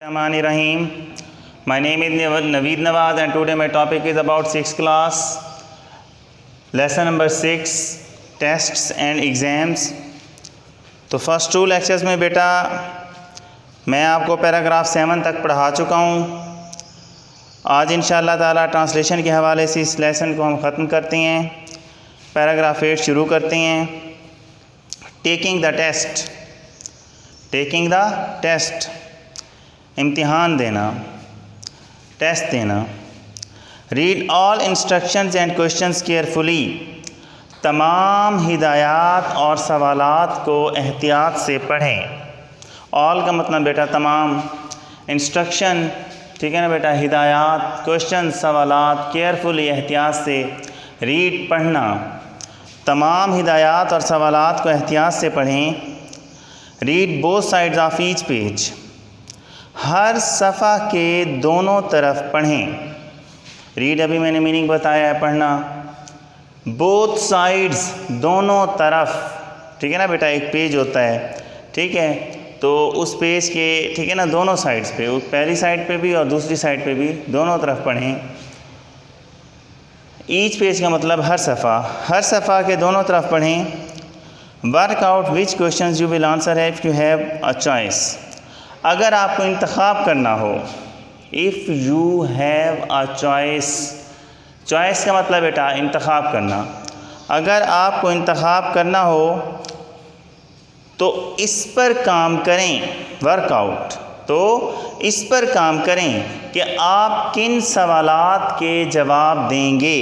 Rahim. My name is Naveed Nawaz and today my topic is about 6th class, lesson number 6, tests and exams. तो first 2 lectures में बेटा मैं आपको paragraph 7 तक पढ़ा चुका हूँ। आज इंशाअल्लाह ताला ट्रांसलेशन के हवाले से इस लेसन को हम ख़त्म करते हैं। पैराग्राफ 8 शुरू करते हैं। टेकिंग द टेस्ट इम्तिहान देना, टेस्ट देना। Read all instructions and questions carefully, तमाम हिदायत और सवालात को एहतियात से पढ़ें। ऑल का मतलब बेटा तमाम, इंस्ट्रक्शन ठीक है ना बेटा, हिदायत, क्वेश्चन, सवालात, केयरफुली एहतियात से, रीड पढ़ना, तमाम हिदायत और सवालात को एहतियात से पढ़ें। Read both sides of each page, हर सफ़ा के दोनों तरफ पढ़ें। रीड अभी मैंने मीनिंग बताया है, पढ़ना। बोथ साइड्स दोनों तरफ, ठीक है ना बेटा, एक पेज होता है, ठीक है, तो उस पेज के ठीक है ना दोनों साइड्स पे, पहली साइड पे भी और दूसरी साइड पे भी दोनों तरफ पढ़ें। ईच पेज का मतलब हर सफ़ा के दोनों तरफ पढ़ें। Work out which question you will answer if you have a choice, अगर आपको इंतखाब करना हो। If you have a choice, choice का मतलब बेटा इंतखाब करना। अगर आपको इंतखाब करना हो तो इस पर काम करें। वर्कआउट तो इस पर काम करें कि आप किन सवालात के जवाब देंगे।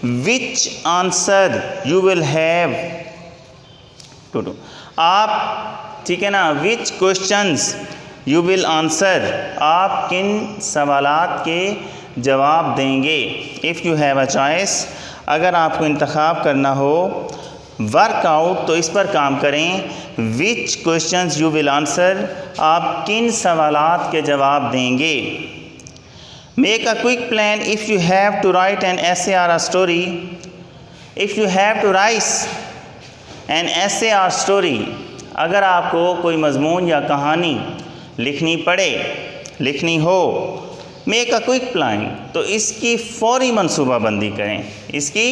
Which answer you will have to do, आप ठीक है ना, which questions you will answer, आप किन सवालात के जवाब देंगे। If you have a choice, अगर आपको इंतखाब करना हो। वर्कआउट तो इस पर काम करें। Which questions you will answer, आप किन सवालात के जवाब देंगे। Make a quick plan if you have to write an essay or a story. If you have to write an essay or story, अगर आपको कोई मजमून या कहानी लिखनी हो। मेक अ क्विक प्लान, तो इसकी फ़ौरी मनसूबाबंदी करें। इसकी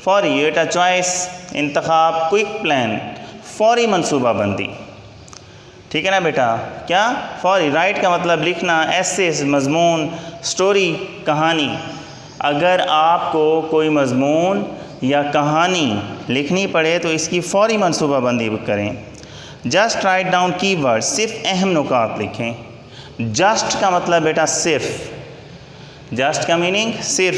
फ़ौरी, एटा चॉइस, इंतखाब, क्विक प्लान, फ़ौरी मनसूबाबंदी, ठीक है ना बेटा, क्या फ़ौरी। राइट का मतलब लिखना, ऐसे मजमून, स्टोरी कहानी। अगर आपको कोई मजमून या कहानी लिखनी पड़े तो इसकी फ़ौरी मनसूबाबंदी करें। जस्ट राइट डाउन कीवर्ड, सिर्फ अहम नुकात लिखें। जस्ट का मतलब बेटा सिर्फ, जस्ट का मीनिंग सिर्फ।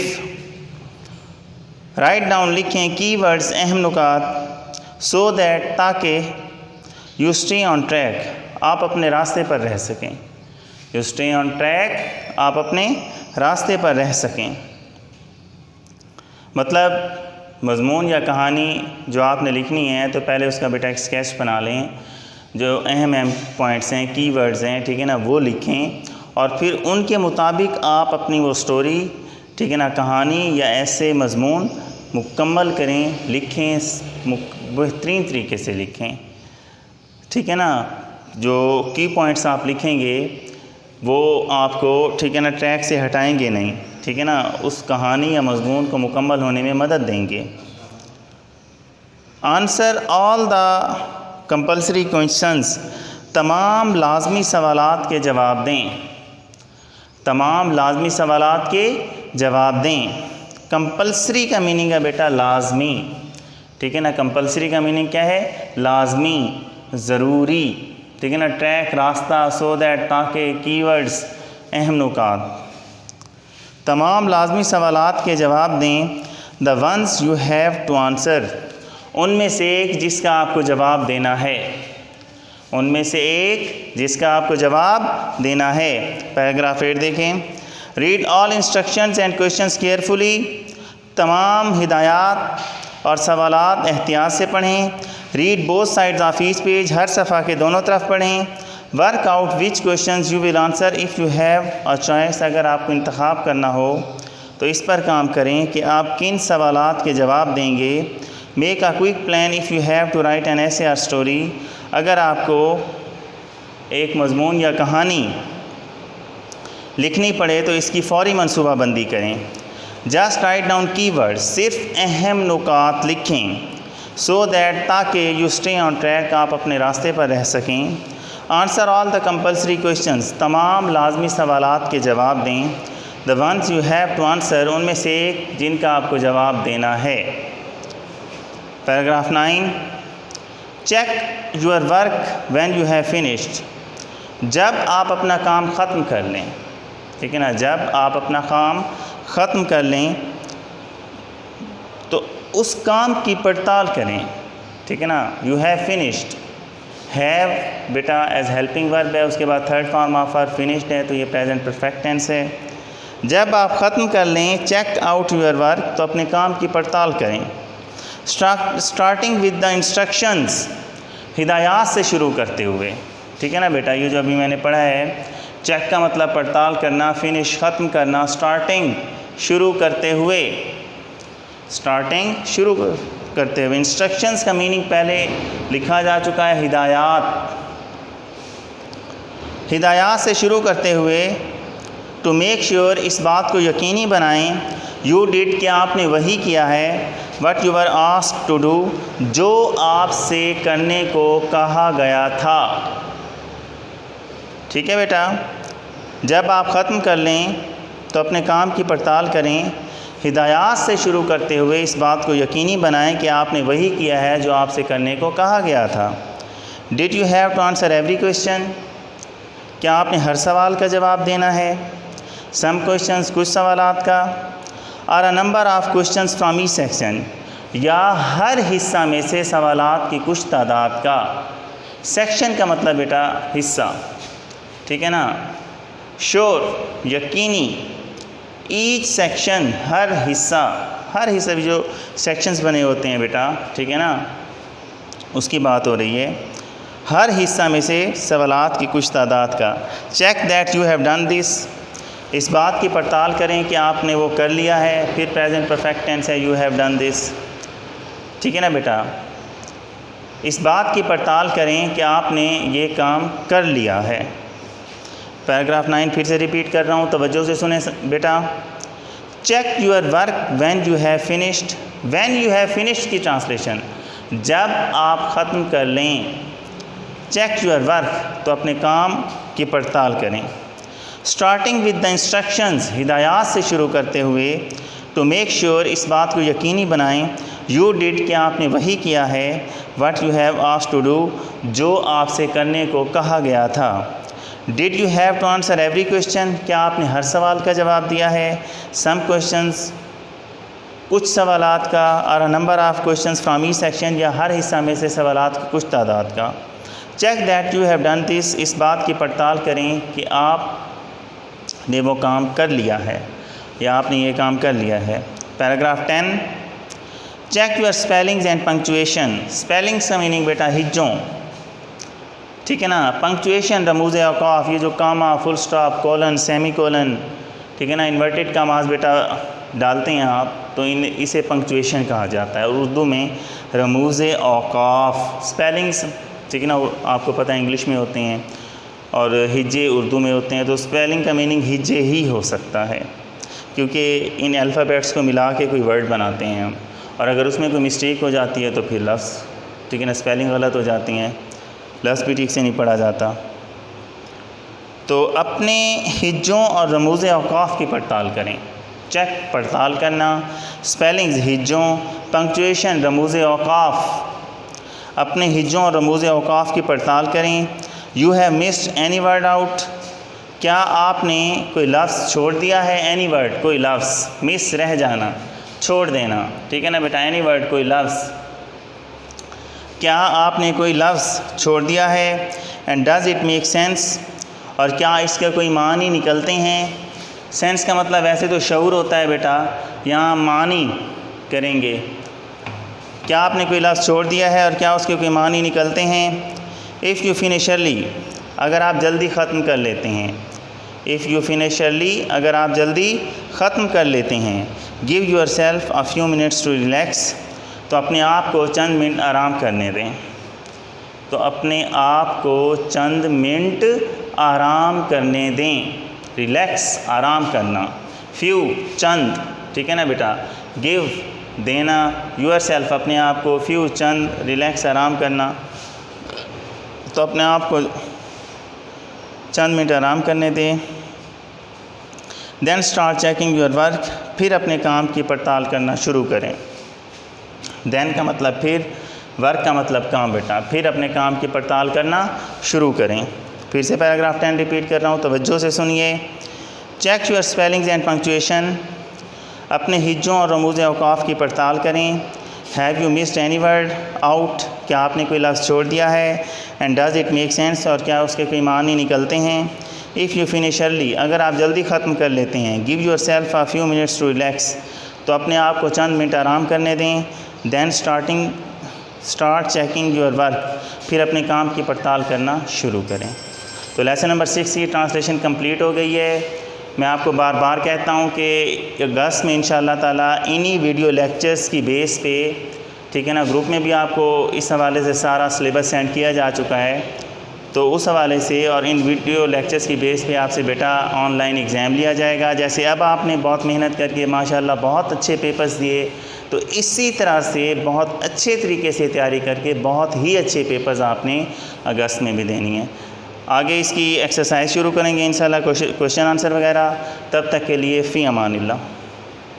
राइट डाउन लिखें कीवर्ड्स, अहम नुकात। सो दैट, ताकि यू स्टे ऑन ट्रैक, आप अपने रास्ते पर रह सकें। यू स्टे ऑन ट्रैक, आप अपने रास्ते पर रह सकें। मतलब मजमून या कहानी जो आपने लिखनी है तो पहले उसका बेटा एक स्केच बना लें, जो अहम पॉइंट्स हैं, कीवर्ड्स हैं, ठीक है ना, वो लिखें और फिर उनके मुताबिक आप अपनी वो स्टोरी, ठीक है ना, कहानी या ऐसे मजमून मुकम्मल करें, लिखें, बेहतरीन तरीके से लिखें, ठीक है ना। जो की पॉइंट्स आप लिखेंगे वो आपको ठीक है ना ट्रैक से हटाएंगे नहीं, ठीक है ना, उस कहानी या मजमून को मुकम्मल होने में मदद देंगे। Answer all the compulsory questions, तमाम लाजमी सवालात के जवाब दें। तमाम लाजमी सवालात के जवाब दें। कंपल्सरी का मीनिंग है बेटा लाजमी, ठीक है ना। कंपल्सरी का मीनिंग क्या है? लाजमी, ज़रूरी, ठीक है ना। ट्रैक, रास्ता, सो दैट, ताकि, कीवर्ड्स, अहम नुकात। तमाम लाजमी सवालात के जवाब दें। The ones you have to answer, उनमें से एक जिसका आपको जवाब देना है। उनमें से एक जिसका आपको जवाब देना है। पैराग्राफ 8 देखें। Read all instructions and questions carefully, तमाम हिदायत और सवालात एहतियात से पढ़ें। Read both sides of each page, हर सफ़ा के दोनों तरफ पढ़ें। Work out which questions you will answer if you have a choice, अगर आपको इंतखाब करना हो तो इस पर काम करें कि आप किन सवालात के जवाब देंगे। Make a quick plan if you have to write an essay or story, अगर आपको एक मजमून या कहानी लिखनी पड़े तो इसकी फ़ौरी मनसूबाबंदी करें। जस्ट राइट डाउन कीवर्ड, सिर्फ अहम नुकात लिखें, सो दैट ताकि यू स्टे ऑन ट्रैक, आप अपने रास्ते पर रह सकें। Answer all the compulsory questions, तमाम लाजमी सवालात के जवाब दें। The ones you have to answer, उनमें से एक जिनका आपको जवाब देना है। Paragraph 9, check your work when you have finished, जब आप अपना काम ख़त्म कर लें, ठीक है ना, जब आप अपना काम ख़त्म कर लें तो उस काम की पड़ताल करें, ठीक है ना। यू हैव फिनिश्ड, हैव बेटा एज हेल्पिंग वर्ब है, उसके बाद third form of verb finished है, तो ये प्रेजेंट परफेक्ट टेंस है। जब आप ख़त्म कर लें, चेक आउट योर वर्क, तो अपने काम की पड़ताल करें। स्टार्टिंग विद द इंस्ट्रक्शंस, हिदायत से शुरू करते हुए, ठीक है ना बेटा। ये जो अभी मैंने पढ़ा है, चेक का मतलब पड़ताल करना, फिनिश ख़त्म करना, स्टार्टिंग शुरू करते हुए, स्टार्टिंग शुरू करते हुए। इंस्ट्रक्शंस का मीनिंग पहले लिखा जा चुका है, हिदायत, हिदायत से शुरू करते हुए। टू मेक श्योर, इस बात को यकीनी बनाएं, यू डिड, कि आपने वही किया है, what you were asked to do, जो आपसे करने को कहा गया था, ठीक है बेटा। जब आप ख़त्म कर लें तो अपने काम की पड़ताल करें, हिदायत से शुरू करते हुए इस बात को यकीनी बनाएं कि आपने वही किया है जो आपसे करने को कहा गया था। Did you have to answer every question, क्या आपने हर सवाल का जवाब देना है। सम क्वेश्चंस, कुछ सवालात का। और a number of questions from each section, या हर हिस्सा में से सवालात की कुछ तादाद का। सेक्शन का मतलब बेटा हिस्सा, ठीक है ना। श्योर, यकीनी। ईच सेक्शन, हर हिस्सा, हर हिस्से में जो सेक्शंस बने होते हैं बेटा, ठीक है ना, उसकी बात हो रही है। हर हिस्सा में से सवालात की कुछ तादाद का। Check that you have done this, इस बात की पड़ताल करें कि आपने वो कर लिया है। फिर प्रेजेंट परफेक्ट टेंस है, यू हैव डन दिस, ठीक है ना बेटा। इस बात की पड़ताल करें कि आपने ये काम कर लिया है। पैराग्राफ 9 फिर से रिपीट कर रहा हूँ, तवज्जो से सुने बेटा। Check your work when you have finished, when you have finished की ट्रांसलेशन, जब आप ख़त्म कर लें। चेक योर वर्क, तो अपने काम की पड़ताल करें। स्टार्टिंग विद द इंस्ट्रक्शंस, हिदायत से शुरू करते हुए। टू मेक श्योर, इस बात को यकीनी बनाएं। यू डिड, कि आपने वही किया है। What you have asked to do, जो आपसे करने को कहा गया था। Did you have to answer every question, क्या आपने हर सवाल का जवाब दिया है। सम क्वेश्चंस, कुछ सवालात का। और a number of questions from each section, या हर हिस्सा में से सवालात की कुछ तादाद का। Check that you have done this, इस बात की पड़ताल करें कि आपने वो काम कर लिया है, या आपने ये काम कर लिया है। Paragraph 10, check your spellings and punctuation. Spellings का मीनिंग बेटा हिज्जों, ठीक है ना। पंक्चुएशन, रमूज़ औक़ाफ़, ये जो comma, full stop, colon, semicolon, ठीक है ना, इन्वर्टेड कामाज बेटा डालते हैं आप, तो इसे पंक्चुएशन कहा जाता है। और उर्दू में रमूज़ औक़ाफ़। स्पेलिंग्स, ठीक है ना, आपको पता है इंग्लिश में होते हैं और हिज्जे उर्दू में होते हैं, तो स्पेलिंग का मीनिंग हिज्जे ही हो सकता है, क्योंकि इन अल्फ़ाबेट्स को मिला के कोई वर्ड बनाते हैं हम, और अगर उसमें कोई मिस्टेक हो जाती है तो फिर लफ्ज़, ठीक है ना, स्पेलिंग गलत हो जाती हैं, लफ्ज़ भी ठीक से नहीं पढ़ा जाता। तो अपने हिज्जों और रमूज़ औक़ाफ़ की पड़ताल करें। चेक, पड़ताल करना। स्पेलिंग्स, हिज्जों। पंक्चुएशन, रमूज़ औक़ाफ़, अपने हिज्जों और रमूज़ औक़ाफ़ की पड़ताल करें। You have missed any word out, क्या आपने कोई लफ्ज़ छोड़ दिया है। एनी वर्ड, कोई लफ्ज़। मिस, रह जाना, छोड़ देना, ठीक है ना बेटा। एनी वर्ड, कोई लफ्ज़, क्या आपने कोई लफ्ज़ छोड़ दिया है। And does it make sense, और क्या इसके कोई मानी निकलते हैं। सेंस का मतलब वैसे तो शऊर होता है बेटा, यहाँ मानी करेंगे। क्या आपने कोई लफ्ज़ छोड़ दिया है और क्या उसके कोई मानी निकलते हैं। इफ़ यू फिनिश अर्ली, अगर आप जल्दी ख़त्म कर लेते हैं। इफ़ यू फिनिश अर्ली, अगर आप जल्दी ख़त्म कर लेते हैं। Give yourself a few minutes to relax, तो अपने आप को चंद मिनट आराम करने दें। तो अपने आप को चंद मिनट आराम करने दें। रिलैक्स आराम करना, फ्यू चंद, ठीक है ना बेटा, गिव देना, यूर सेल्फ अपने आप को, फ्यू चंद, रिलैक्स आराम करना, तो अपने आप को चंद मिनट आराम करने दें। Then start checking your work, फिर अपने काम की पड़ताल करना शुरू करें। देन का मतलब फिर, वर्क का मतलब काम बेटा, फिर अपने काम की पड़ताल करना शुरू करें। फिर से पैराग्राफ 10 रिपीट कर रहा हूँ, तवज्जो से सुनिए। Check your spellings and punctuation, अपने हिज्जों और रमूज़ औकाफ की पड़ताल करें। Have you missed any word out, क्या आपने कोई लफ्ज़ छोड़ दिया है। And does it make sense, और क्या उसके कोई मानी निकलते हैं। इफ़ यू फिनिश अर्ली, अगर आप जल्दी ख़त्म कर लेते हैं। Give yourself a few minutes to relax, तो अपने आप को चंद मिनट आराम करने दें। Then start checking your work, फिर अपने काम की पड़ताल करना शुरू करें। तो लेसन नंबर 6 की ट्रांसलेशन कंप्लीट हो गई है। मैं आपको बार बार कहता हूँ कि अगस्त में इंशाअल्लाह ताला इन्हीं वीडियो लेक्चर्स की बेस पे, ठीक है ना, ग्रुप में भी आपको इस हवाले से सारा सिलेबस सेंड किया जा चुका है, तो उस हवाले से और इन वीडियो लेक्चर्स की बेस पे आपसे बेटा ऑनलाइन एग्ज़ाम लिया जाएगा। जैसे अब आपने बहुत मेहनत करके माशाल्लाह बहुत अच्छे पेपर्स दिए, तो इसी तरह से बहुत अच्छे तरीके से तैयारी करके बहुत ही अच्छे पेपर्स आपने अगस्त में भी देनी है। आगे इसकी एक्सरसाइज शुरू करेंगे इंशाल्लाह, क्वेश्चन आंसर वगैरह। तब तक के लिए फ़ी अमानिल्लाह।